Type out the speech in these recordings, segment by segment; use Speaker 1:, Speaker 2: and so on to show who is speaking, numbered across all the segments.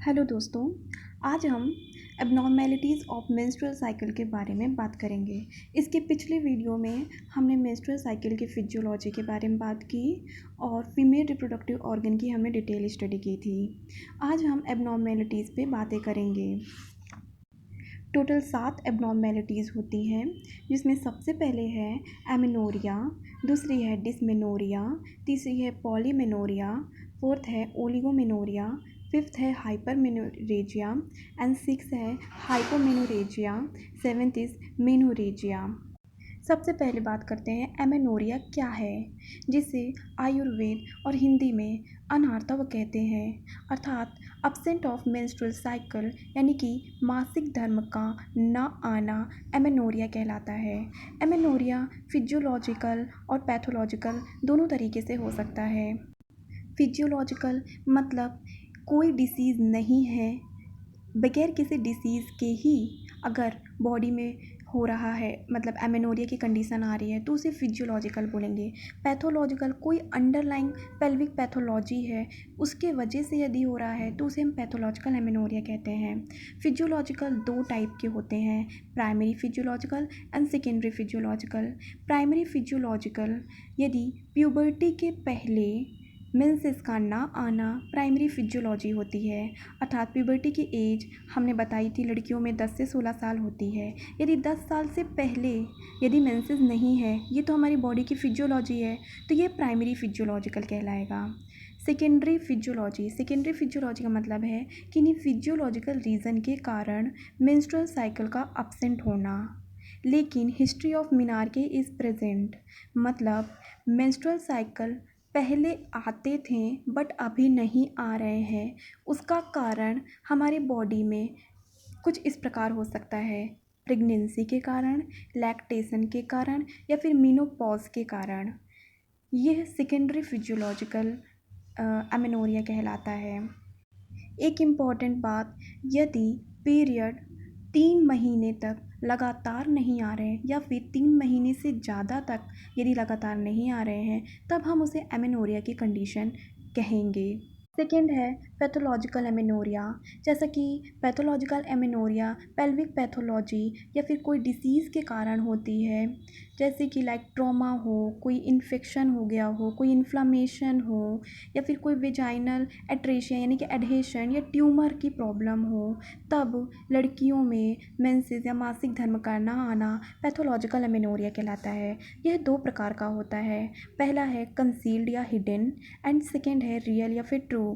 Speaker 1: Hello दोस्तों, आज हम एबनॉर्मेलिटीज़ ऑफ मेंस्ट्रुअल साइकिल के बारे में बात करेंगे। इसके पिछले वीडियो में हमने मेंस्ट्रुअल साइकिल की फिजियोलॉजी के बारे में बात की और फीमेल रिप्रोडक्टिव ऑर्गन की हमने डिटेल स्टडी की थी। आज हम एबनॉर्मेलिटीज़ पे बातें करेंगे। टोटल 7 एबनॉर्मेलिटीज़ होती हैं, जिसमें सबसे पहले है एमेनोरिया, दूसरी है डिसमेनोरिया, तीसरी है पॉलीमेनोरिया, फोर्थ है ओलिगोमेनोरिया, फिफ्थ है हाइपरमेनोरेजिया एंड सिक्स है हाइपोमेनोरेजिया, सेवेंथ इज़ मेनोरेजिया। सबसे पहले बात करते हैं एमेनोरिया क्या है, जिसे आयुर्वेद और हिंदी में अनार्तव कहते हैं, अर्थात अब्सेंट ऑफ मेंस्ट्रुअल साइकिल यानी कि मासिक धर्म का न आना एमेनोरिया कहलाता है। एमेनोरिया फिजियोलॉजिकल और पैथोलॉजिकल दोनों तरीके से हो सकता है। फिजियोलॉजिकल मतलब कोई डिसीज़ नहीं है, बगैर किसी डिसीज़ के ही अगर बॉडी में हो रहा है, मतलब एमेनोरिया की कंडीशन आ रही है तो उसे फिजियोलॉजिकल बोलेंगे। पैथोलॉजिकल कोई अंडरलाइंग पेल्विक पैथोलॉजी है, उसके वजह से यदि हो रहा है तो उसे हम पैथोलॉजिकल एमेनोरिया कहते हैं। फिजियोलॉजिकल दो टाइप के होते हैं, primary physiological and secondary physiological. Primary physiological यदि प्यूबर्टी के पहले मेंसेस का ना आना प्राइमरी फिजियोलॉजी होती है, अर्थात प्यूबर्टी की एज हमने बताई थी लड़कियों में 10 से 16 साल होती है। यदि 10 साल से पहले यदि मेंसेस नहीं है, ये तो हमारी बॉडी की फिजियोलॉजी है, तो ये प्राइमरी फिजियोलॉजिकल कहलाएगा। सेकेंडरी फिजियोलॉजी का मतलब है कि इन्हीं फिजियोलॉजिकल रीज़न के कारण मेंस्ट्रुअल साइकिल का अब्सेंट होना, लेकिन हिस्ट्री ऑफ मीनार्की इज़ प्रेजेंट, मतलब मेंस्ट्रुअल साइकिल पहले आते थे बट अभी नहीं आ रहे हैं। उसका कारण हमारे बॉडी में कुछ इस प्रकार हो सकता है, प्रेगनेंसी के कारण, लैक्टेशन के कारण या फिर मीनोपॉज के कारण। यह सेकेंडरी फिजियोलॉजिकल एमेनोरिया कहलाता है। एक इम्पॉर्टेंट बात, यदि पीरियड 3 महीने तक लगातार नहीं आ रहे हैं या फिर 3 महीने से ज़्यादा तक यदि लगातार नहीं आ रहे हैं, तब हम उसे एमेनोरिया की कंडीशन कहेंगे। सेकेंड है पैथोलॉजिकल एमेनोरिया। जैसा कि पैथोलॉजिकल एमेनोरिया पेल्विक पैथोलॉजी या फिर कोई डिसीज़ के कारण होती है, जैसे कि लाइक ट्रॉमा हो, कोई इन्फेक्शन हो गया हो, कोई इन्फ्लामेशन हो, या फिर कोई वेजाइनल एट्रेशिया यानी कि एडहेशन या ट्यूमर की प्रॉब्लम हो, तब लड़कियों में मेंसेस या मासिक धर्म का ना आना पैथोलॉजिकल एमेनोरिया कहलाता है। यह दो प्रकार का होता है, पहला है कंसील्ड या हिडन एंड सेकेंड है रियल या फिर ट्रू।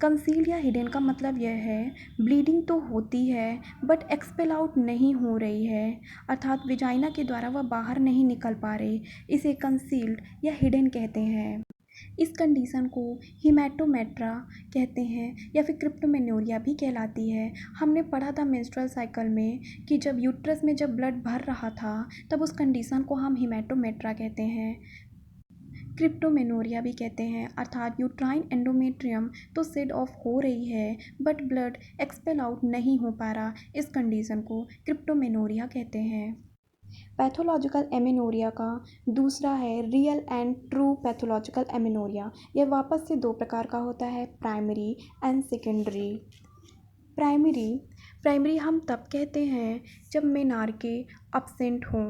Speaker 1: कंसील्ड या हिडन का मतलब यह है ब्लीडिंग तो होती है बट एक्सपेल आउट नहीं हो रही है, अर्थात वेजाइना के द्वारा वह बाहर नहीं निकल पा रही, इसे कंसील्ड या हिडन कहते हैं। इस कंडीशन को हिमेटोमेट्रा कहते हैं या फिर क्रिप्टोमेनोरिया भी कहलाती है। हमने पढ़ा था मेंस्ट्रुअल साइकिल में कि जब यूट्रस में जब ब्लड भर रहा था तब उस कंडीशन को हम हिमेटोमेट्रा कहते हैं, क्रिप्टोमेनोरिया भी कहते हैं, अर्थात यूट्राइन एंडोमेट्रियम तो सेड ऑफ हो रही है बट ब्लड एक्सपेल आउट नहीं हो पा रहा, इस कंडीशन को क्रिप्टोमेनोरिया कहते हैं। पैथोलॉजिकल एमेनोरिया का दूसरा है real and true pathological amenorrhoea. यह वापस से दो प्रकार का होता है, प्राइमरी एंड सेकेंडरी। प्राइमरी हम तब कहते हैं जब मेनार्के अब्सेंट हों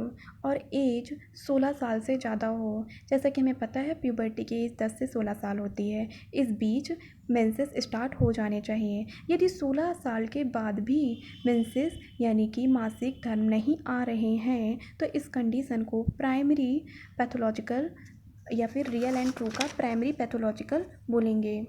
Speaker 1: और एज 16 साल से ज़्यादा हो। जैसा कि हमें पता है प्यूबर्टी की एज 10 से 16 साल होती है, इस बीच मेंसेस स्टार्ट हो जाने चाहिए। यदि 16 साल के बाद भी मेंसेस यानी कि मासिक धर्म नहीं आ रहे हैं तो इस कंडीशन को प्राइमरी पैथोलॉजिकल या फिर रियल एंड ट्रू का प्राइमरी पैथोलॉजिकल बोलेंगे।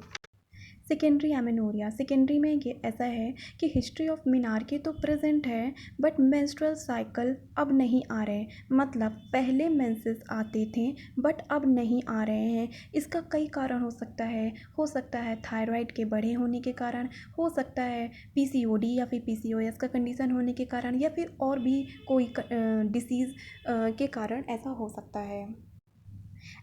Speaker 1: सेकेंडरी एमेनोरिया, सेकेंडरी में ये ऐसा है कि हिस्ट्री ऑफ मीनार्की तो प्रेजेंट है बट मेंस्ट्रुअल साइकिल अब नहीं आ रहे, मतलब पहले मेंसेस आते थे बट अब नहीं आ रहे हैं। इसका कई कारण हो सकता है थायराइड के बढ़े होने के कारण, हो सकता है पीसीओडी या फिर पीसीओएस का कंडीशन होने के कारण, या फिर और भी कोई डिसीज़ के कारण ऐसा हो सकता है।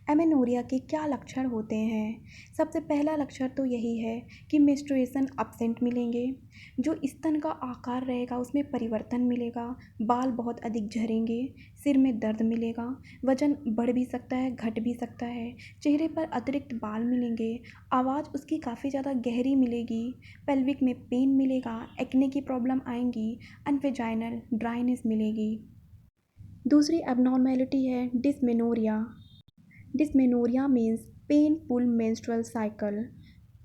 Speaker 1: एमेनोरिया के क्या लक्षण होते हैं? सबसे पहला लक्षण तो यही है कि मेंस्ट्रुएशन अब्सेंट मिलेंगे, जो स्तन का आकार रहेगा उसमें परिवर्तन मिलेगा, बाल बहुत अधिक झड़ेंगे, सिर में दर्द मिलेगा, वजन बढ़ भी सकता है, घट भी सकता है, चेहरे पर अतिरिक्त बाल मिलेंगे, आवाज़ उसकी काफ़ी ज़्यादा गहरी मिलेगी, पेल्विक में पेन मिलेगा, एक्ने की प्रॉब्लम आएंगी, अनवेजाइनल ड्राइनेस मिलेगी। दूसरी एबनॉर्मेलिटी है dysmenorrhoea. Dysmenorrhoea means painful menstrual cycle,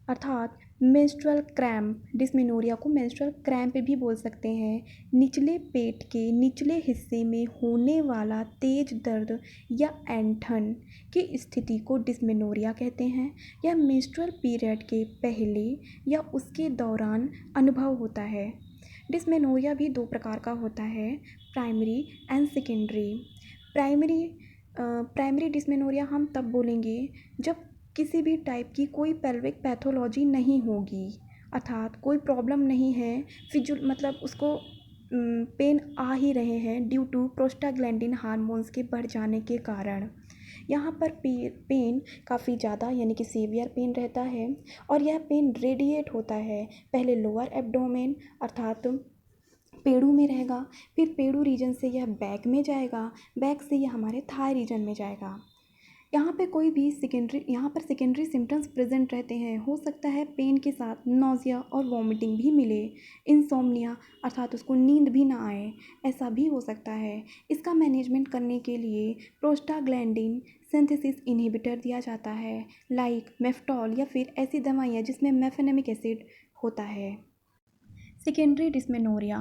Speaker 1: अर्थात मेंस्ट्रुअल क्रैम्प। डिस्मेनोरिया को मेंस्ट्रुअल क्रैम्प भी बोल सकते हैं। निचले पेट के निचले हिस्से में होने वाला तेज दर्द या ऐंठन की स्थिति को डिस्मेनोरिया कहते हैं। यह मेंस्ट्रुअल पीरियड के पहले या उसके दौरान अनुभव होता है। डिस्मेनोरिया भी दो प्रकार का होता है, primary and secondary. Primary primary dysmenorrhoea हम तब बोलेंगे जब किसी भी टाइप की कोई पेल्विक पैथोलॉजी नहीं होगी, अर्थात कोई प्रॉब्लम नहीं है, फिजुल मतलब उसको पेन आ ही रहे हैं ड्यू टू प्रोस्टाग्लैंडिन हार्मोन्स के बढ़ जाने के कारण। यहाँ पर पेन काफ़ी ज़्यादा यानी कि सीवियर पेन रहता है और यह पेन रेडिएट होता है, पहले लोअर एब्डोमेन अर्थात पेड़ू में रहेगा, फिर पेड़ू रीजन से यह बैक में जाएगा, बैक से यह हमारे थाई रीजन में जाएगा। यहाँ पर सेकेंडरी सिम्टम्स प्रेजेंट रहते हैं। हो सकता है पेन के साथ नोज़िया और वॉमिटिंग भी मिले, इंसोम्निया अर्थात उसको नींद भी ना आए, ऐसा भी हो सकता है। इसका मैनेजमेंट करने के लिए प्रोस्टाग्लैंडिन सिंथेसिस इन्हिबिटर दिया जाता है, लाइक मेफ्टॉल या फिर ऐसी दवाइयाँ जिसमें मेफेनेमिक एसिड होता है। सेकेंडरी डिस्मेनोरिया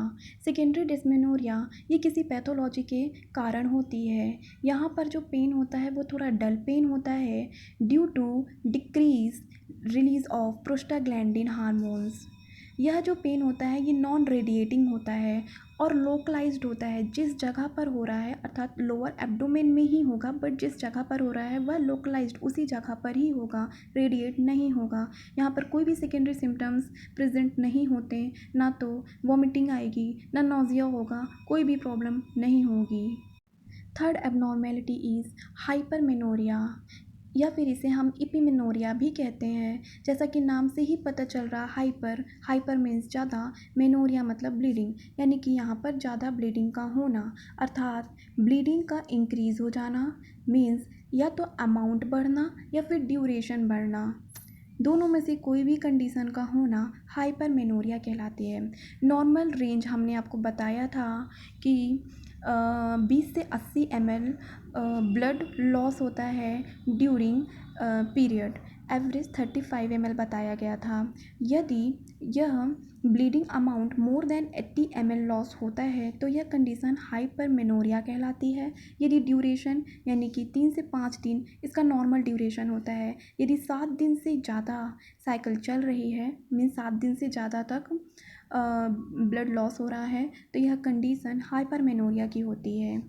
Speaker 1: ये किसी पैथोलॉजी के कारण होती है। यहाँ पर जो पेन होता है वो थोड़ा डल पेन होता है due to decrease release of prostaglandin hormones. यह जो पेन होता है ये नॉन रेडिएटिंग होता है और लोकलाइज्ड होता है। जिस जगह पर हो रहा है अर्थात लोअर एब्डोमेन में ही होगा, बट जिस जगह पर हो रहा है वह लोकलाइज्ड उसी जगह पर ही होगा, रेडिएट नहीं होगा। यहाँ पर कोई भी सेकेंडरी सिम्टम्स प्रेजेंट नहीं होते, ना तो वॉमिटिंग आएगी, ना नोज़िया होगा, कोई भी प्रॉब्लम नहीं होगी। थर्ड एबनॉर्मेलिटी इज़ हाइपरमेनोरिया या फिर इसे हम इपिमेनोरिया भी कहते हैं। जैसा कि नाम से ही पता चल रहा, हाइपर मीन्स ज़्यादा, मेनोरिया मतलब ब्लीडिंग, यानी कि यहाँ पर ज़्यादा ब्लीडिंग का होना, अर्थात ब्लीडिंग का इंक्रीज़ हो जाना मीन्स या तो अमाउंट बढ़ना या फिर ड्यूरेशन बढ़ना, दोनों में से कोई भी कंडीशन का होना हाइपरमेनोरिया कहलाती है। नॉर्मल रेंज हमने आपको बताया था कि 20 से 80 ml ब्लड लॉस होता है ड्यूरिंग पीरियड, एवरेज 35 ml बताया गया था। यदि यह bleeding amount more than 80 ml loss होता है तो यह कंडीशन हाइपरमेनोरिया कहलाती है। यदि ड्यूरेशन यानी कि 3 से 5 दिन इसका नॉर्मल ड्यूरेशन होता है, यदि 7 दिन से ज़्यादा साइकिल चल रही है मीन्स 7 दिन से ज़्यादा तक ब्लड लॉस हो रहा है तो यह कंडीशन हाइपरमेनोरिया की होती है।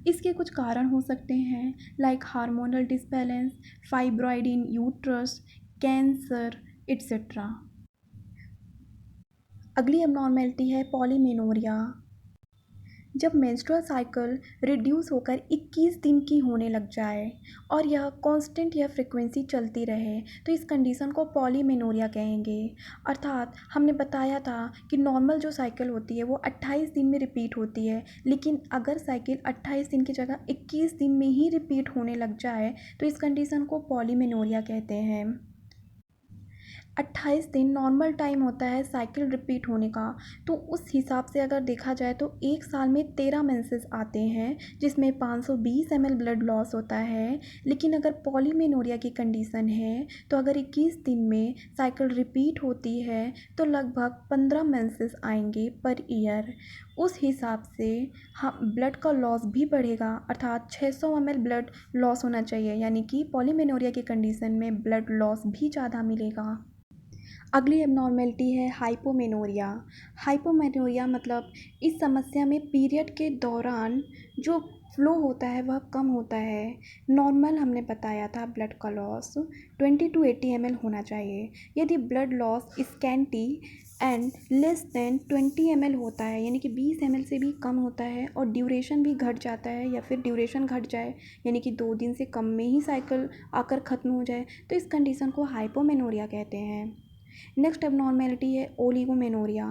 Speaker 1: इसके कुछ कारण हो सकते हैं लाइक हार्मोनल डिसबैलेंस, फाइब्रॉइड इन यूट्रस, कैंसर एट्सेट्रा। अगली एबनॉर्मेलिटी है पॉलीमेनोरिया। जब मेंस्ट्रुअल साइकिल रिड्यूस होकर 21 दिन की होने लग जाए और यह कांस्टेंट या फ्रीक्वेंसी चलती रहे तो इस कंडीशन को पॉलीमेनोरिया कहेंगे। अर्थात हमने बताया था कि नॉर्मल जो साइकिल होती है वो 28 दिन में रिपीट होती है, लेकिन अगर साइकिल 28 दिन की जगह 21 दिन में ही रिपीट होने लग जाए तो इस कंडीशन को पॉलीमेनोरिया कहते हैं। 28 दिन नॉर्मल टाइम होता है साइकिल रिपीट होने का, तो उस हिसाब से अगर देखा जाए तो एक साल में 13 मेंसेस आते हैं जिसमें 520 ml ब्लड लॉस होता है। लेकिन अगर पॉलीमेनोरिया की कंडीशन है तो अगर 21 दिन में साइकिल रिपीट होती है तो लगभग 15 मेंसेस आएंगे पर ईयर। उस हिसाब से हाँ ब्लड का लॉस भी बढ़ेगा, अर्थात 600 ml ब्लड लॉस होना चाहिए, यानी कि पॉलीमेनोरिया की कंडीशन में ब्लड लॉस भी ज़्यादा मिलेगा। अगली एबनॉर्मेलिटी है हाइपोमेनोरिया। हाइपोमेनोरिया मतलब इस समस्या में पीरियड के दौरान जो फ्लो होता है वह कम होता है। नॉर्मल हमने बताया था ब्लड का लॉस 20 to 80 ml होना चाहिए। यदि blood loss scanty and less than 20 ml होता है, यानी कि 20 ml से भी कम होता है, और ड्यूरेशन भी घट जाता है या फिर ड्यूरेशन घट जाए, यानी कि 2 दिन से कम में ही साइकिल आकर ख़त्म हो जाए, तो इस कंडीशन को हाइपोमेनोरिया कहते हैं। नेक्स्ट एबनॉर्मेलिटी है ओलिगोमेनोरिया।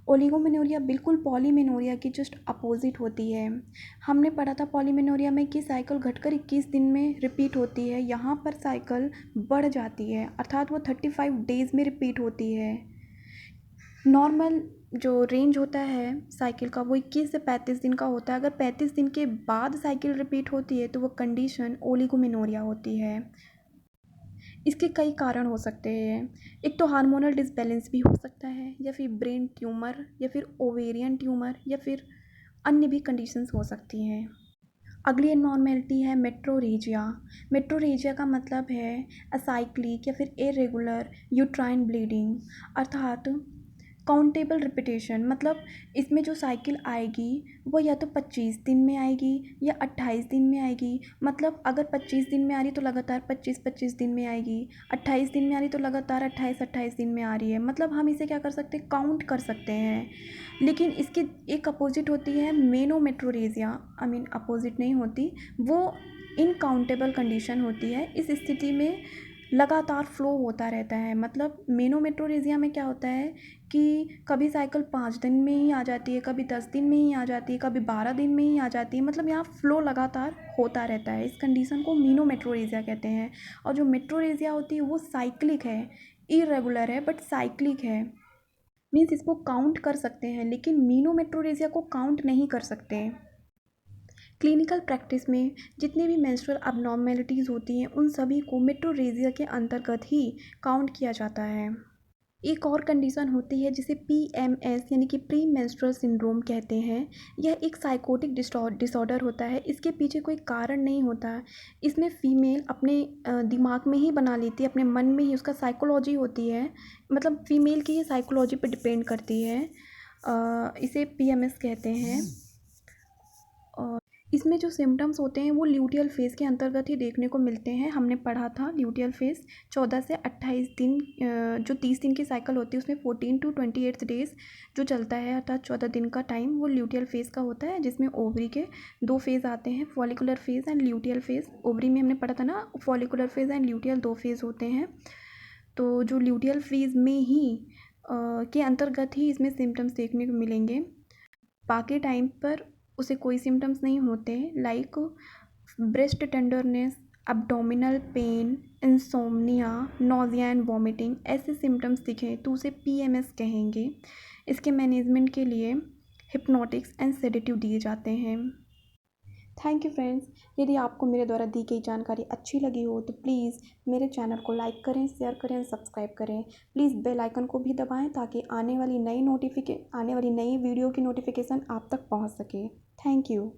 Speaker 1: ओलिगोमेनोरिया बिल्कुल पॉलीमेनोरिया की जस्ट अपोजिट होती है। हमने पढ़ा था पॉलीमेनोरिया में कि साइकिल घटकर 21 दिन में रिपीट होती है, यहाँ पर साइकिल बढ़ जाती है, अर्थात वो 35 डेज़ में रिपीट होती है। नॉर्मल जो रेंज होता है साइकिल का वो 21 से 35 दिन का होता है। अगर 35 दिन के बाद साइकिल रिपीट होती है तो वो कंडीशन ओलिगोमेनोरिया होती है। इसके कई कारण हो सकते हैं। एक तो हार्मोनल डिसबैलेंस भी हो सकता है, या फिर ब्रेन ट्यूमर, या फिर ओवेरियन ट्यूमर, या फिर अन्य भी कंडीशंस हो सकती हैं। अगली एबनॉर्मेलिटी है मेट्रोरेजिया। मेट्रोरेजिया का मतलब है असाइक्लिक या फिर इरेगुलर यूट्राइन ब्लीडिंग, अर्थात काउंटेबल रिपीटेशन। मतलब इसमें जो साइकिल आएगी वो या तो 25 दिन में आएगी या 28 दिन में आएगी। मतलब अगर 25 दिन में आ रही तो लगातार 25-25 दिन में आएगी, 28 दिन में आ रही तो लगातार 28-28 दिन में आ रही है। मतलब हम इसे क्या कर सकते हैं, काउंट कर सकते हैं। लेकिन इसकी एक अपोजिट होती है मेनोमेट्रोरेजिया, आई मीन अपोजिट नहीं होती, वो इनकाउंटेबल कंडीशन होती है। इस स्थिति में लगातार फ्लो होता रहता है। मतलब मेनोमेट्रोरेजिया में क्या होता है कि कभी साइकिल 5 दिन में ही आ जाती है, कभी 10 दिन में ही आ जाती है, कभी 12 दिन में ही आ जाती है। मतलब यहाँ फ्लो लगातार होता रहता है। इस कंडीशन को मेनोमेट्रोरेजिया कहते हैं। और जो मेट्रोरेजिया होती है वो साइक्लिक है, इरेगुलर है बट साइक्लिक है। मीन्स इसको काउंट कर सकते हैं, लेकिन मेनोमेट्रोरेजिया को काउंट नहीं कर सकते। क्लिनिकल प्रैक्टिस में जितनी भी मेंस्ट्रुअल अबनॉर्मेलिटीज़ होती हैं उन सभी को मेट्रोरेजिया के अंतर्गत ही काउंट किया जाता है। एक और कंडीशन होती है जिसे PMS यानी कि प्री मेंस्ट्रुअल सिंड्रोम कहते हैं। यह एक साइकोटिक डिसऑर्डर होता है। इसके पीछे कोई कारण नहीं होता। इसमें फीमेल अपने दिमाग में ही बना लेती है, अपने मन में ही उसका साइकोलॉजी होती है। मतलब फीमेल की ये साइकोलॉजी पर डिपेंड करती है। इसे PMS कहते हैं। और इसमें जो सिम्टम्स होते हैं वो ल्यूटियल फेज़ के अंतर्गत ही देखने को मिलते हैं। हमने पढ़ा था ल्यूटियल फेज़ 14 से 28 दिन, जो 30 दिन की साइकिल होती है उसमें 14 to 28 डेज़ जो चलता है, अर्थात 14 दिन का टाइम वो ल्यूटियल फेज़ का होता है, जिसमें ओवरी के 2 फेज़ आते हैं, follicular phase and luteal phase. Ovary में हमने पढ़ा था ना, follicular phase and luteal 2 phase होते हैं। तो जो ल्यूटियल फेज़ में ही के अंतर्गत ही इसमें सिम्टम्स देखने को मिलेंगे। बाकी टाइम पर उसे कोई सिम्टम्स नहीं होते, like breast tenderness, abdominal pain, insomnia, nausea and vomiting, ऐसे सिम्टम्स दिखें तो उसे PMS कहेंगे। इसके मैनेजमेंट के लिए हिप्नोटिक्स एंड सेडेटिव दिए जाते हैं। Thank you friends. यदि आपको मेरे द्वारा दी गई जानकारी अच्छी लगी हो तो प्लीज़ मेरे चैनल को लाइक करें, शेयर करें और सब्सक्राइब करें। प्लीज़ बेल आइकन को भी दबाएं ताकि आने वाली नई वीडियो की नोटिफिकेशन आप तक पहुंच सके। Thank you.